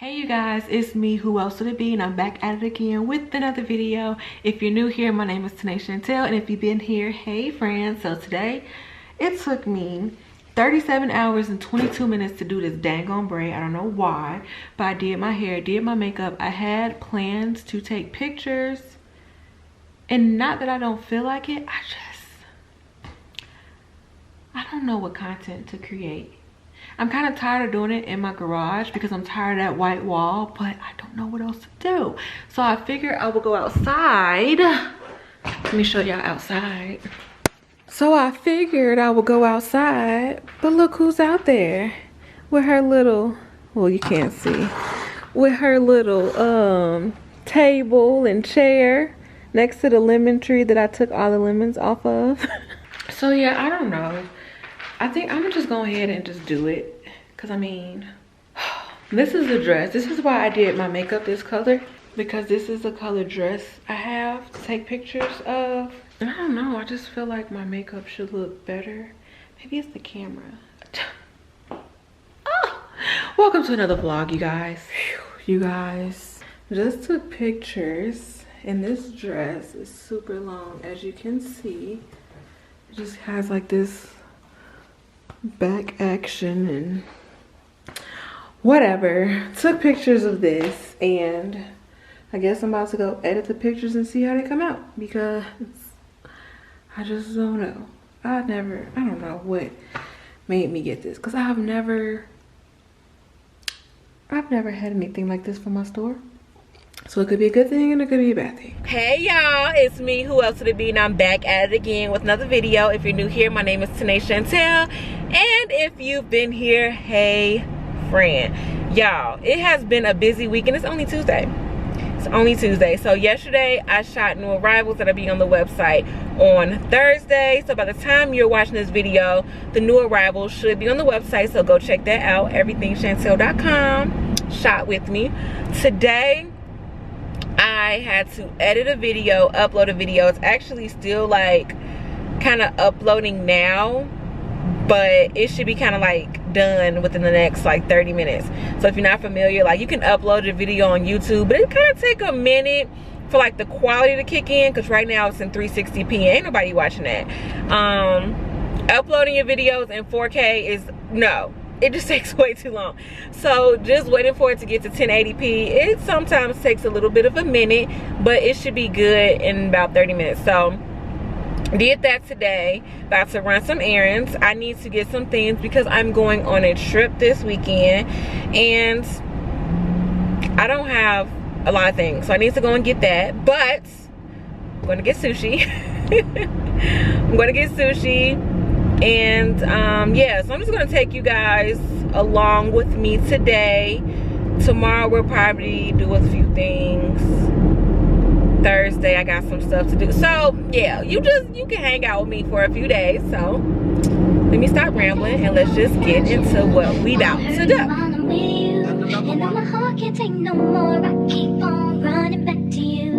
Hey you guys, it's me, who else would it be, and I'm back at it again with another video. If you're new here, my name is Chantelle, and if you've been here, hey friends. So today it took me 37 hours and 22 minutes to do this dang on braid. I don't know why, but I did my hair, did my makeup. I had plans to take pictures, and not that I don't feel like it, I don't know what content to create. I'm kind of tired of doing it in my garage because I'm tired of that white wall, but I don't know what else to do. So I figured I would go outside. Let me show y'all outside. So I figured I would go outside, but look who's out there with her little, well, you can't see, with her little table and chair next to the lemon tree that I took all the lemons off of. So yeah, I don't know. I think I'm just go ahead and just do it. Cause I mean, this is the dress. This is why I did my makeup this color. Because this is the color dress I have to take pictures of. And I don't know, I just feel like my makeup should look better. Maybe it's the camera. Oh, welcome to another vlog, you guys. You guys, just took pictures. And this dress is super long, as you can see. It just has like this back action and whatever. Took pictures of this, and I guess I'm about to go edit the pictures and see how they come out, because I just don't know. I don't know what made me get this, because I've never had anything like this from my store. So it could be a good thing and it could be a bad thing. Hey y'all, it's me, who else would it be, and I'm back at it again with another video. If you're new here, my name is Chantelle, and if you've been here, hey friend. Y'all, it has been a busy week, and it's only Tuesday. It's only Tuesday. So yesterday I shot new arrivals that'll be on the website on Thursday. So by the time you're watching this video, the new arrivals should be on the website, so go check that out, everythingchantelle.com. Shot with me. Today I had to edit a video, upload a video. It's actually still like kind of uploading now, but it should be kind of like done within the next like 30 minutes. So if you're not familiar, like you can upload a video on YouTube, but it kind of take a minute for like the quality to kick in, because right now it's in 360p. Ain't nobody watching that. Uploading your videos in 4K is no. It just takes way too long. So just waiting for it to get to 1080p. It sometimes takes a little bit of a minute, but it should be good in about 30 minutes. So did that today. About to run some errands. I need to get some things because I'm going on a trip this weekend, and I don't have a lot of things. So I need to go and get that. But I'm going to get sushi. I'm going to get sushi. And yeah, so I'm just gonna take you guys along with me today. Tomorrow we'll probably do a few things. Thursday I got some stuff to do. So yeah, you can hang out with me for a few days. So let me stop rambling and let's just get into what we about to do. And my heart can't take no more. I keep on running back to you.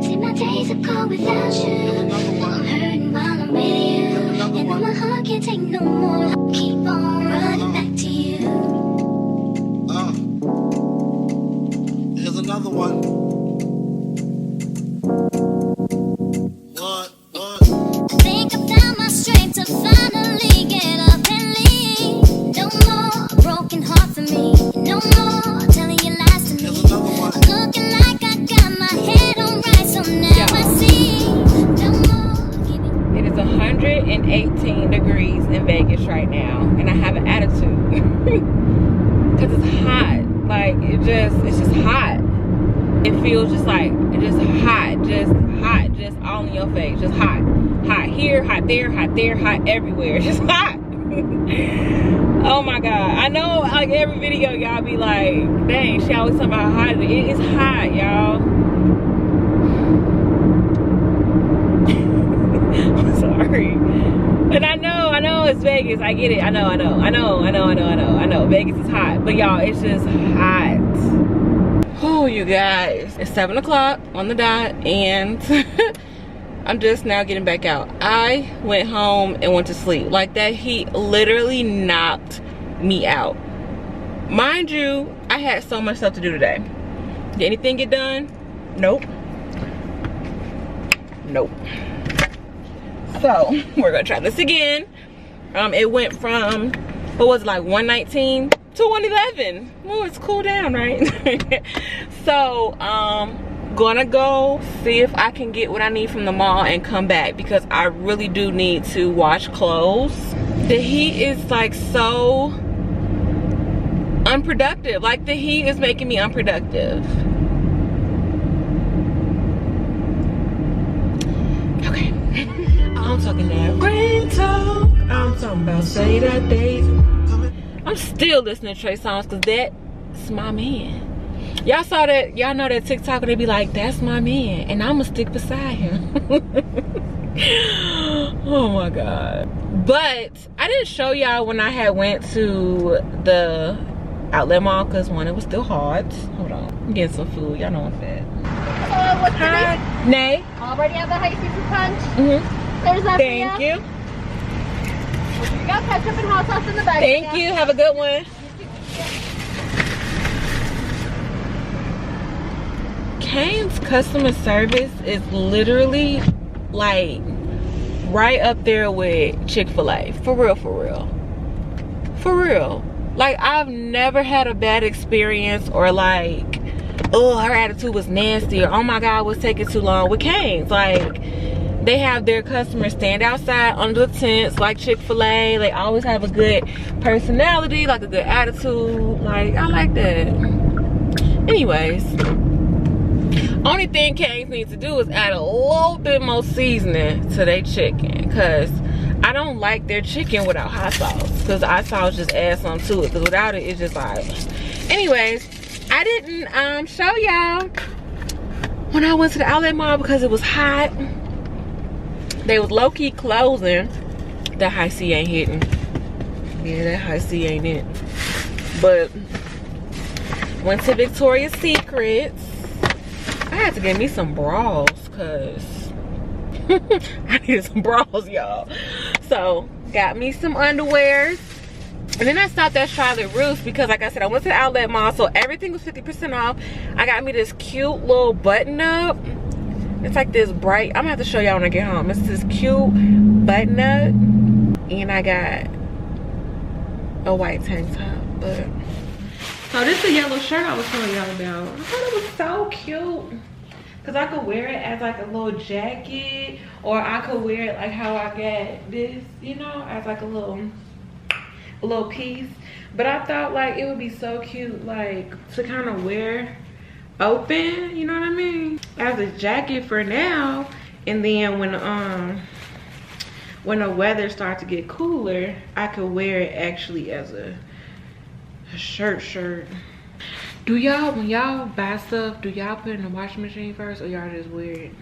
See, my days are cold without you. I'm hurting while I'm with you. And my heart can't take no more. I keep on running back to you. Here's another one. What? I think I found my strength to finally get up and leave. No more broken heart for me. No more telling your lies to me. Here's another one. I'm looking like I got my head on right, so now I see. No more. It is 118 degrees in Vegas right now, and I have an attitude because it's hot. Like it's just hot. It feels just like just hot, just all in your face, just hot here, hot there, hot everywhere, just hot. Oh my god, I know like every video y'all be like, dang, she always talking about how hot it is. It's hot, y'all. I'm sorry. And I know it's Vegas. I get it. I know. Vegas is hot. But y'all, it's just hot. Oh, you guys. It's 7 o'clock on the dot, and I'm just now getting back out. I went home and went to sleep. Like that heat literally knocked me out. Mind you, I had so much stuff to do today. Did anything get done? Nope. Nope. So we're gonna try this again. It went from, what was it, like 119 to 111. Well, it's cool down, right? So gonna go see if I can get what I need from the mall and come back, because I really do need to wash clothes. The heat is like so unproductive. Like, the heat is making me unproductive. Okay. I'm talking that rain talk. I'm talking about say that date. I'm still listening to Trey songs, because that's my man. Y'all saw that? Y'all know that TikTok where they be like, that's my man, and I'ma stick beside him. Oh my God. But I didn't show y'all when I had went to the outlet mall, because one, it was still hot. Hold on, I'm getting some food. Y'all know I'm fat. Hello, what's your name? Nay. Already have the high season punch. There's that Thank for you. you. You got ketchup and hot sauce in the bag. Thank you. Have a good one. Cane's customer service is literally like right up there with Chick-fil-A. For real, for real. For real. Like, I've never had a bad experience, or like, oh, her attitude was nasty, or oh my God, it was taking too long with Cane's. Like, they have their customers stand outside under the tents like Chick-fil-A. They always have a good personality, like a good attitude. Like, I like that. Anyways, only thing Cane's needs to do is add a little bit more seasoning to their chicken, because I don't like their chicken without hot sauce, because the hot sauce just adds something to it, because without it, it's just like. Anyways, I didn't show y'all when I went to the outlet mall because it was hot. They was low-key closing. That high C ain't hitting. Yeah, that high C ain't it. But went to Victoria's Secrets. I had to get me some bras, because I needed some bras, y'all. So got me some underwears, and then I stopped at Charlotte Russe, because like I said, I went to the outlet mall, so everything was 50% off. I got me this cute little button up. It's like this bright, I'm gonna have to show y'all when I get home. It's this cute button up, and I got a white tank top. But so this is the yellow shirt I was telling y'all about. I thought it was so cute, because I could wear it as like a little jacket, or I could wear it like how I got this, you know, as like a little piece. But I thought like it would be so cute, like to kind of wear open, you know what I mean, as a jacket for now. And then when the weather starts to get cooler, I could wear it actually as a shirt. Do y'all, when y'all buy stuff, do y'all put it in the washing machine first, or y'all just wear it?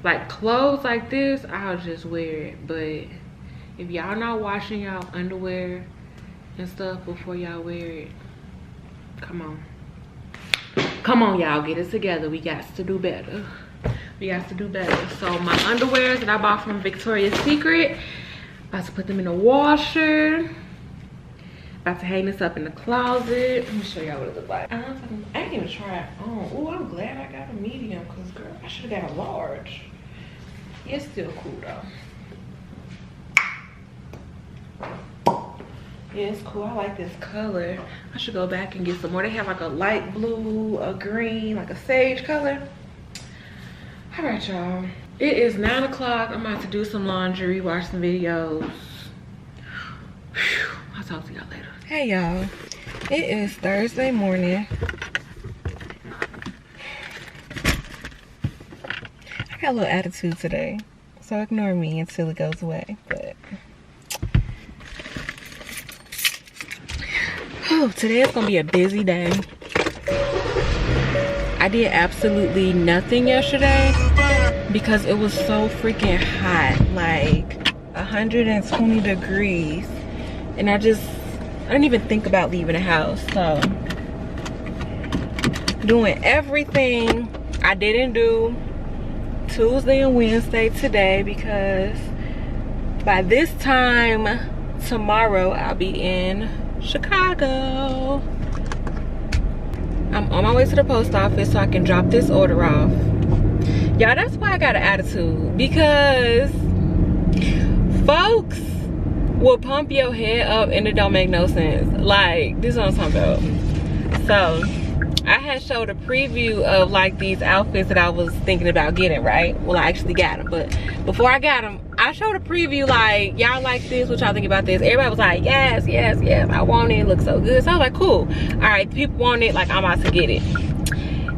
Like clothes like this, I'll just wear it. But if y'all not washing y'all underwear and stuff before y'all wear it, come on. Come on, y'all, get it together. We got to do better. We got to do better. So my underwears that I bought from Victoria's Secret, about to put them in the washer. About to hang this up in the closet. Let me show y'all what it looks like. I ain't even tried it on. Oh, I'm glad I got a medium, because girl, I should have got a large. It's still cool though. Yeah, it's cool. I like this color. I should go back and get some more. They have like a light blue, a green, like a sage color. All right, y'all. It is 9 o'clock. I'm about to do some laundry, watch some videos. Whew. I'll talk to y'all later. Hey, y'all. It is Thursday morning. I got a little attitude today, so ignore me until it goes away. But oh, today is gonna be a busy day. I did absolutely nothing yesterday because it was so freaking hot, like 120 degrees, and I didn't even think about leaving the house. So doing everything I didn't do Tuesday and Wednesday today, because by this time tomorrow I'll be in Chicago. I'm on my way to the post office so I can drop this order off. Y'all, that's why I got an attitude, because folks will pump your head up and it don't make no sense. Like, this is what I'm talking about. So I had showed a preview of like these outfits that I was thinking about getting, right? Well, I actually got them, but before I got them, I showed a preview like, y'all like this, what y'all think about this? Everybody was like, yes, yes, yes, I want it, it looks so good. So I was like, cool, all right, people want it, like I'm about to get it.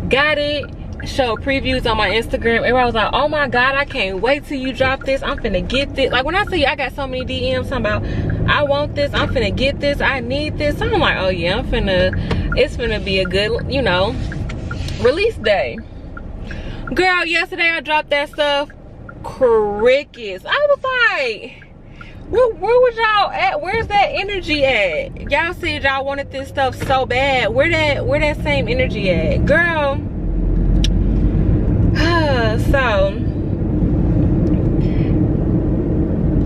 Got it, showed previews on my Instagram. Everybody was like, oh my God, I can't wait till you drop this, I'm finna get this. Like when I see, I got so many DMs talking about, I want this, I'm finna get this, I need this. So I'm like, oh yeah, it's finna be a good, you know, release day. Girl, yesterday I dropped that stuff, crickets. I was like, where was y'all at? Where's that energy at? Y'all said y'all wanted this stuff so bad. Where that same energy at? Girl. So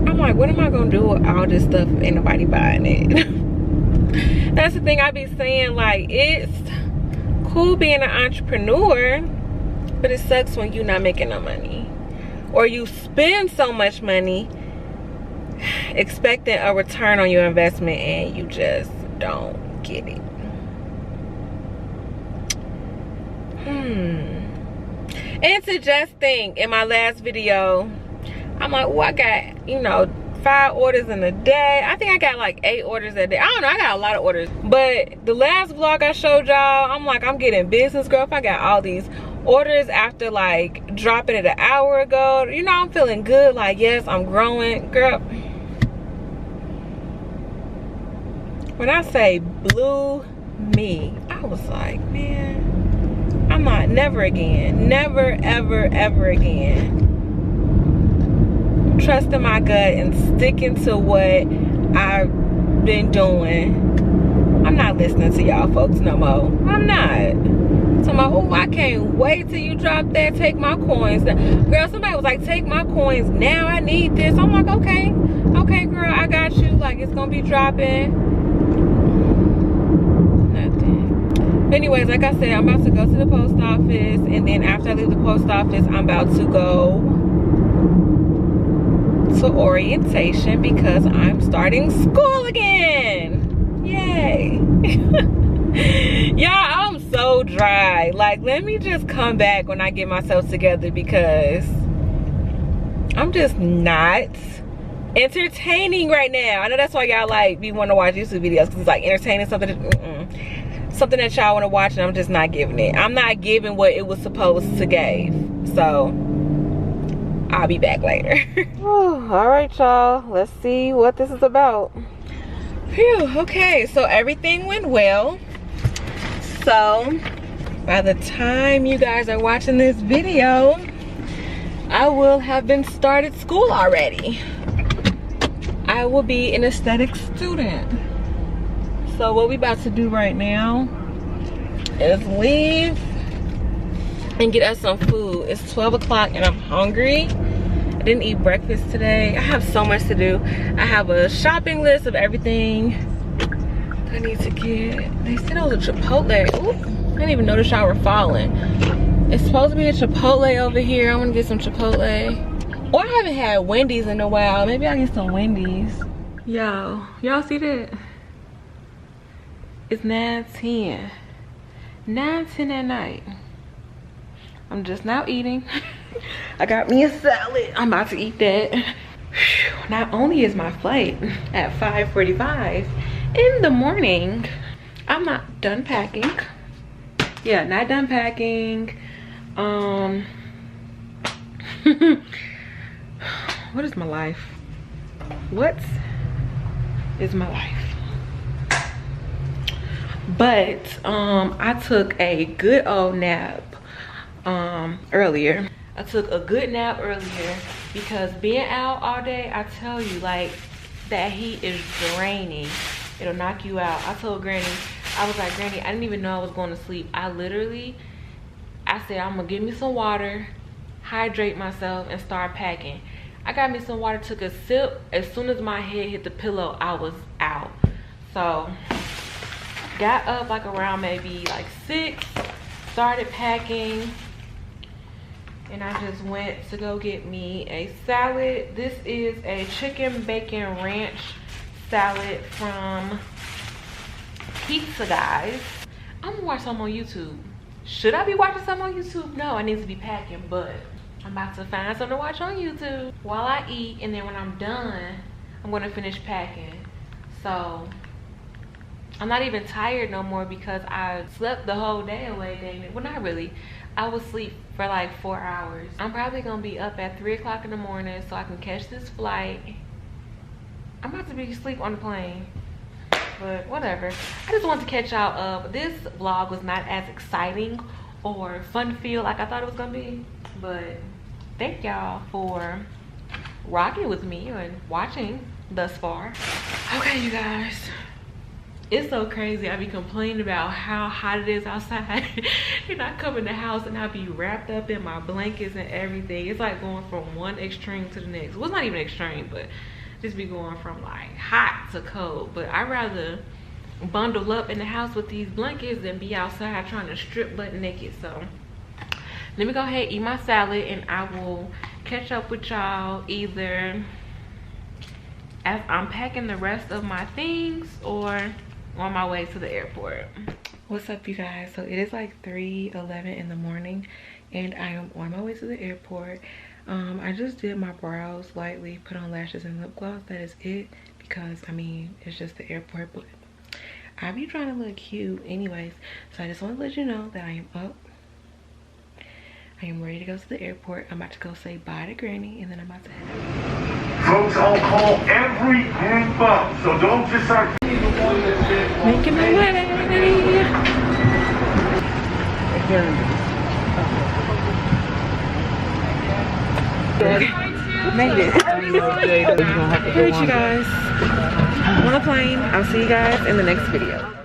I'm like, what am I gonna do with all this stuff if ain't nobody buying it? That's the thing I be saying, like, it's cool being an entrepreneur, but it sucks when you're not making no money, or you spend so much money expecting a return on your investment and you just don't get it. And to just think, in my last video, I'm like, oh, I got, you know, 5 orders in a day. I think I got like 8 orders a day. I don't know, I got a lot of orders. But the last vlog I showed y'all, I'm like, I'm getting business, girl. If I got all these orders after like dropping it an hour ago, you know, I'm feeling good. Like, yes, I'm growing, girl. When I say blew me, I was like, man, I'm not, never again, never, ever, ever again. Trusting my gut and sticking to what I've been doing. I'm not listening to y'all folks no more. I'm not. So I'm like, oh, I can't wait till you drop that. Take my coins. Girl, somebody was like, take my coins now. I need this. I'm like, okay. Okay, girl, I got you. Like, it's going to be dropping. Nothing. Anyways, like I said, I'm about to go to the post office. And then after I leave the post office, I'm about to go to orientation because I'm starting school again. Yay. Y'all, I'm so dry. Like, let me just come back when I get myself together because I'm just not entertaining right now. I know that's why y'all like be want to watch YouTube videos because it's like entertaining, something that y'all want to watch, and I'm just not giving it. I'm not giving what it was supposed to give. So I'll be back later. All right, y'all, let's see what this is about. Phew, okay, so everything went well. So by the time you guys are watching this video, I will have been started school already. I will be an aesthetic student. So what we about to do right now is leave and get us some food. It's 12 o'clock and I'm hungry. I didn't eat breakfast today. I have so much to do. I have a shopping list of everything I need to get. They said it was a Chipotle. Ooh, I didn't even notice y'all were falling. It's supposed to be a Chipotle over here. I'm gonna get some Chipotle. Or I haven't had Wendy's in a while. Maybe I'll get some Wendy's. Y'all see that? It's 9:10. 9:10 at night. I'm just now eating. I got me a salad. I'm about to eat that. Whew. Not only is my flight at 5:45 in the morning, I'm not done packing. Yeah, not done packing. What is my life? What is my life? But I took a good old nap earlier. I took a good nap earlier because being out all day, I tell you, like, that heat is draining. It'll knock you out. I told Granny, I was like, Granny, I didn't even know I was going to sleep. I said, I'm gonna get me some water, hydrate myself, and start packing. I got me some water, took a sip. As soon as my head hit the pillow, I was out. So got up like around maybe like 6, started packing, and I just went to go get me a salad. This is a chicken bacon ranch salad from Pizza Guys. I'm gonna watch some on YouTube. Should I be watching some on YouTube? No, I need to be packing, but I'm about to find something to watch on YouTube while I eat, and then when I'm done, I'm gonna finish packing. So I'm not even tired no more because I slept the whole day away, dang it. Well, not really. I was asleep for like 4 hours. I'm probably gonna be up at 3 o'clock in the morning so I can catch this flight. I'm about to be asleep on the plane, but whatever. I just wanted to catch y'all up. This vlog was not as exciting or fun-filled like I thought it was gonna be, but thank y'all for rocking with me and watching thus far. Okay, you guys. It's so crazy. I be complaining about how hot it is outside and I come in the house and I be wrapped up in my blankets and everything. It's like going from one extreme to the next. Well, it's not even extreme, but just be going from like hot to cold. But I'd rather bundle up in the house with these blankets than be outside trying to strip butt naked. So let me go ahead, eat my salad, and I will catch up with y'all either as I'm packing the rest of my things or on my way to the airport. What's up, you guys? So it is like 3:11 in the morning and I am on my way to the airport. I just did my brows lightly, put on lashes and lip gloss. That is it, because I mean it's just the airport, but I be trying to look cute anyways. So I just want to let you know that I am up. I am ready to go to the airport. I'm about to go say bye to Granny, and then I'm about to head out. Folks, I'll call every group up, so don't just start. Making my way. Made it. Alright, you guys. I'm on a plane. I'll see you guys in the next video.